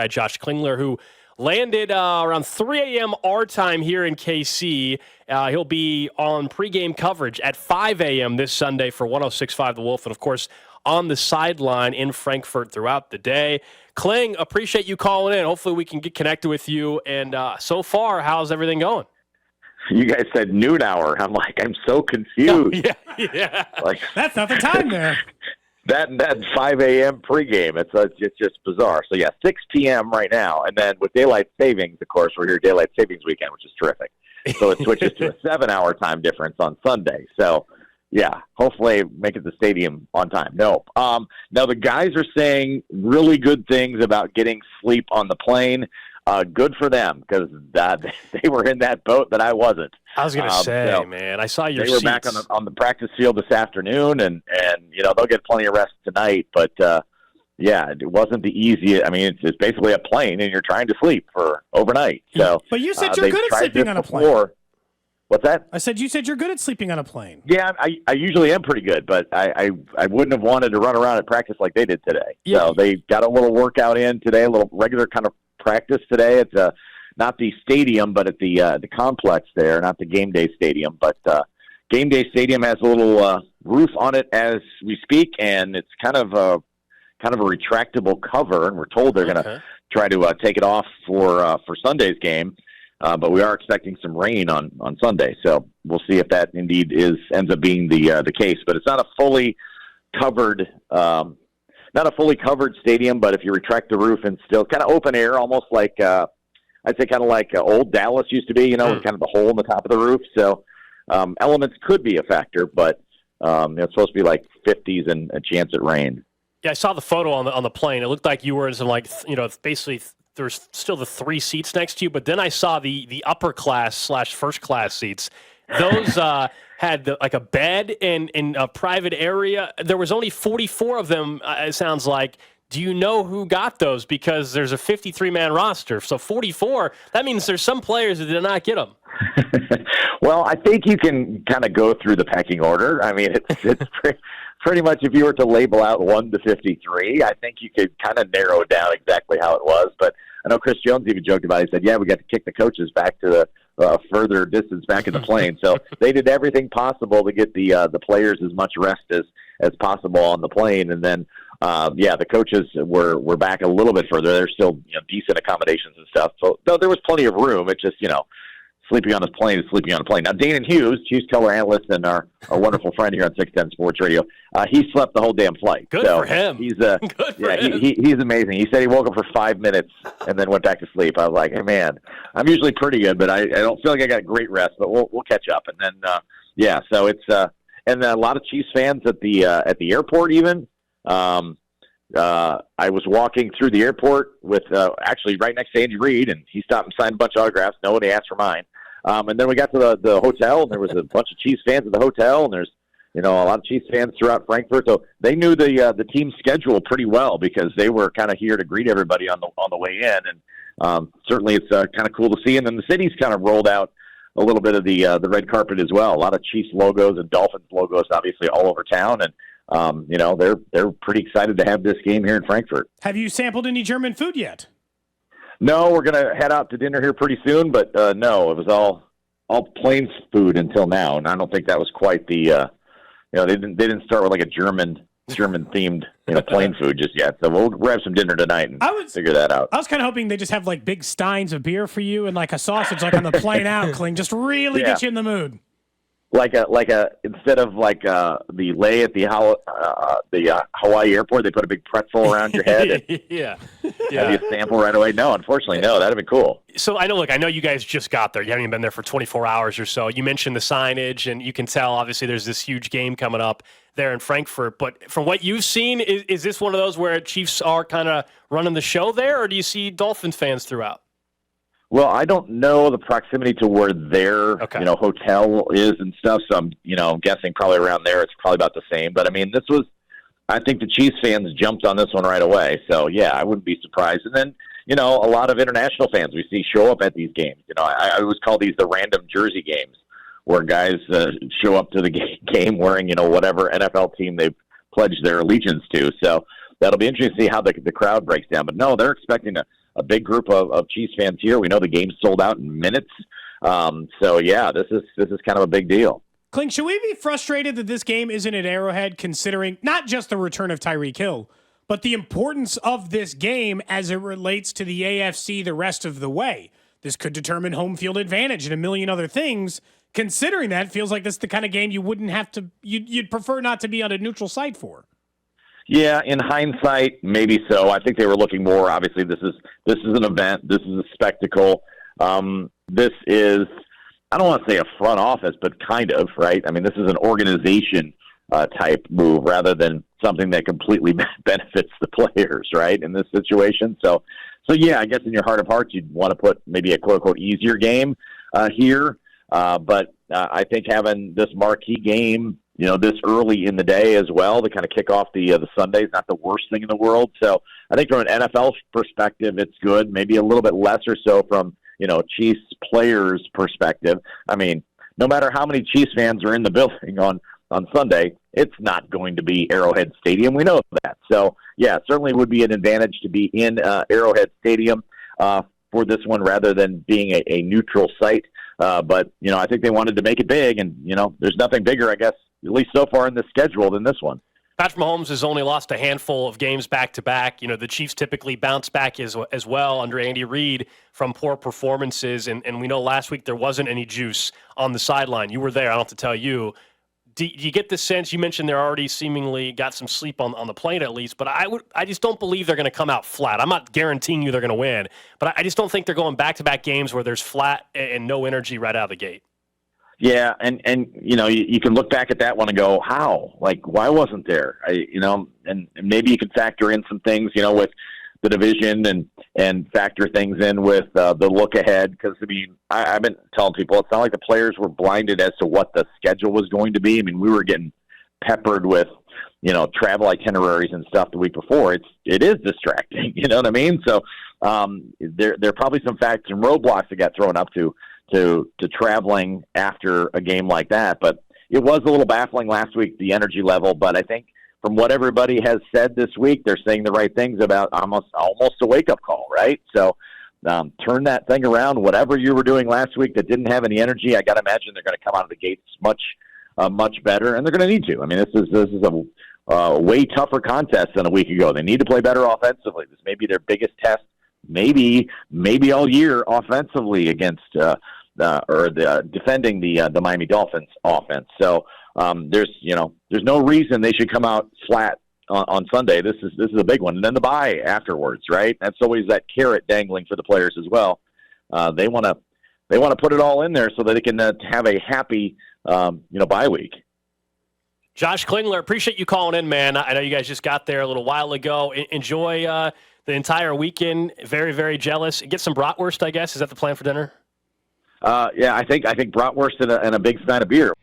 Josh Klingler, who landed around 3 a.m. our time here in KC. He'll be on pregame coverage at 5 a.m. this Sunday for 106.5 The Wolf, and, of course, on the sideline in Frankfurt throughout the day. Kling, appreciate you calling in. Hopefully we can get connected with you. And so far, how's everything going? You guys said noon hour. I'm like, I'm so confused. Yeah. Like, that's not the time there. That 5 a.m. pregame, it's just bizarre. So, 6 p.m. right now. And then with daylight savings, of course, we're here daylight savings weekend, which is terrific. So it switches to a 7-hour time difference on Sunday. So, hopefully make it to the stadium on time. No. Now, the guys are saying really good things about getting sleep on the plane. Good for them, because they were in that boat that I wasn't. I was going to say, man, I saw your They were seats. back on the practice field this afternoon, and they'll get plenty of rest tonight. But, it wasn't the easiest. I mean, it's basically a plane, and you're trying to sleep for overnight. So, but you said you're good at sleeping on a plane. What's that? I said you said you're good at sleeping on a plane. Yeah, I usually am pretty good, but I wouldn't have wanted to run around at practice like they did today. Yeah. So they got a little workout in today, a little regular kind of practice today. It's not the stadium, but at the complex there, not the game day stadium. But game day stadium has a little roof on it as we speak, and it's kind of a retractable cover. And we're told they're going to try to take it off for Sunday's game. But we are expecting some rain on Sunday, so we'll see if that indeed ends up being the case. But it's not a fully covered stadium. But if you retract the roof and still kind of open air, almost like I'd say kind of like old Dallas used to be, with kind of the hole in the top of the roof. So elements could be a factor, but it's supposed to be like 50s and a chance at rain. Yeah, I saw the photo on the plane. It looked like you were in some basically. There's still the 3 seats next to you, but then I saw the upper class / first class seats. Those had like a bed and a private area. There was only 44 of them, it sounds like. Do you know who got those? Because there's a 53-man roster. So 44, that means there's some players that did not get them. Well, I think you can kind of go through the pecking order. I mean, it's pretty much if you were to label out 1 to 53, I think you could kind of narrow down exactly how it was. But I know Chris Jones even joked about it. He said, we got to kick the coaches back to the further distance back in the plane. So they did everything possible to get the players as much rest as possible on the plane. And then, the coaches were back a little bit further. There's still decent accommodations and stuff. So there was plenty of room. It's just, sleeping on this plane is sleeping on a plane. Now, Danon Hughes, Chiefs color analyst and our wonderful friend here on 610 Sports Radio, he slept the whole damn flight. Good for him. He's Good for him. He's amazing. He said he woke up for 5 minutes and then went back to sleep. I was like, hey, man, I'm usually pretty good, but I don't feel like I got great rest, but we'll catch up. And then, so it's and then a lot of Chiefs fans at the airport even. I was walking through the airport with actually right next to Andy Reid, and he stopped and signed a bunch of autographs. Nobody asked for mine. And then we got to the hotel, and there was a bunch of Chiefs fans at the hotel, and there's a lot of Chiefs fans throughout Frankfurt. So they knew the team's schedule pretty well because they were kind of here to greet everybody on the way in, and certainly it's kind of cool to see. And then the city's kind of rolled out a little bit of the red carpet as well. A lot of Chiefs logos and Dolphins logos, obviously all over town, and they're pretty excited to have this game here in Frankfurt. Have you sampled any German food yet? No, we're going to head out to dinner here pretty soon, but no, it was all plain food until now, and I don't think that was quite the they didn't start with like a German themed plain food just yet. So we'll have some dinner tonight and figure that out. I was kind of hoping they just have like big steins of beer for you and like a sausage like on the plane out, Kling, just really get you in the mood. Like a instead of like the lay at the Hawaii airport, they put a big pretzel around your head. And have you sample right away? No, unfortunately, no. That'd be cool. So I know you guys just got there. You haven't even been there for 24 hours or so. You mentioned the signage, and you can tell obviously there's this huge game coming up there in Frankfurt. But from what you've seen, is this one of those where Chiefs are kind of running the show there, or do you see Dolphins fans throughout? Well, I don't know the proximity to where their hotel is and stuff, so I'm guessing probably around there. It's probably about the same. But I mean, I think the Chiefs fans jumped on this one right away. So I wouldn't be surprised. And then a lot of international fans we see show up at these games. I always call these the random jersey games, where guys show up to the game wearing whatever NFL team they've pledged their allegiance to. So that'll be interesting to see how the crowd breaks down. But no, they're expecting a a big group of Chiefs fans here. We know the game's sold out in minutes. So yeah, this is kind of a big deal. Kling, should we be frustrated that this game isn't at Arrowhead, considering not just the return of Tyreek Hill, but the importance of this game as it relates to the AFC the rest of the way? This could determine home field advantage and a million other things. Considering that, feels like this is the kind of game you wouldn't have to, you'd prefer not to be on a neutral site for. Yeah, in hindsight, maybe so. I think they were looking more. Obviously, this is an event. This is a spectacle. This is, I don't want to say a front office, but kind of, right? I mean, this is an organization type move rather than something that completely benefits the players, right? In this situation, so yeah, I guess in your heart of hearts, you'd want to put maybe a quote unquote easier game here, but I think having this marquee game, this early in the day as well to kind of kick off the Sunday is not the worst thing in the world. So I think from an NFL perspective, it's good. Maybe a little bit less or so from Chiefs players' perspective. I mean, no matter how many Chiefs fans are in the building on Sunday, it's not going to be Arrowhead Stadium. We know that. So, yeah, certainly would be an advantage to be in Arrowhead Stadium for this one rather than being a neutral site. But, I think they wanted to make it big, and, there's nothing bigger, I guess, at least so far in the schedule than this one. Patrick Mahomes has only lost a handful of games back-to-back. The Chiefs typically bounce back as well under Andy Reid from poor performances, and we know last week there wasn't any juice on the sideline. You were there. I don't have to tell you. Do you get the sense, you mentioned they're already seemingly got some sleep on the plane at least, but I just don't believe they're going to come out flat. I'm not guaranteeing you they're going to win, but I just don't think they're going back-to-back games where there's flat and no energy right out of the gate. Yeah, and you can look back at that one and go, how? Like, why wasn't there? And maybe you can factor in some things, with the division and factor things in with the look ahead. Because, I've been telling people it's not like the players were blinded as to what the schedule was going to be. I mean, we were getting peppered with, travel itineraries and stuff the week before. It is distracting, you know what I mean? So there are probably some facts and roadblocks that got thrown up to traveling after a game like that. But it was a little baffling last week, the energy level. But I think from what everybody has said this week, they're saying the right things about almost a wake-up call, right? So turn that thing around. Whatever you were doing last week that didn't have any energy, I got to imagine they're going to come out of the gates much better, and they're going to need to. I mean, this is a way tougher contest than a week ago. They need to play better offensively. This may be their biggest test, maybe all year offensively against defending the Miami Dolphins offense. So there's no reason they should come out flat on Sunday. This is a big one, and then the bye afterwards, right? That's always that carrot dangling for the players as well. They want to put it all in there so that they can have a happy bye week. Josh Klingler, appreciate you calling in, man. I know you guys just got there a little while ago. Enjoy the entire weekend. Very, very jealous. Get some bratwurst, I guess. Is that the plan for dinner? Yeah, I think bratwurst and a big stein of beer.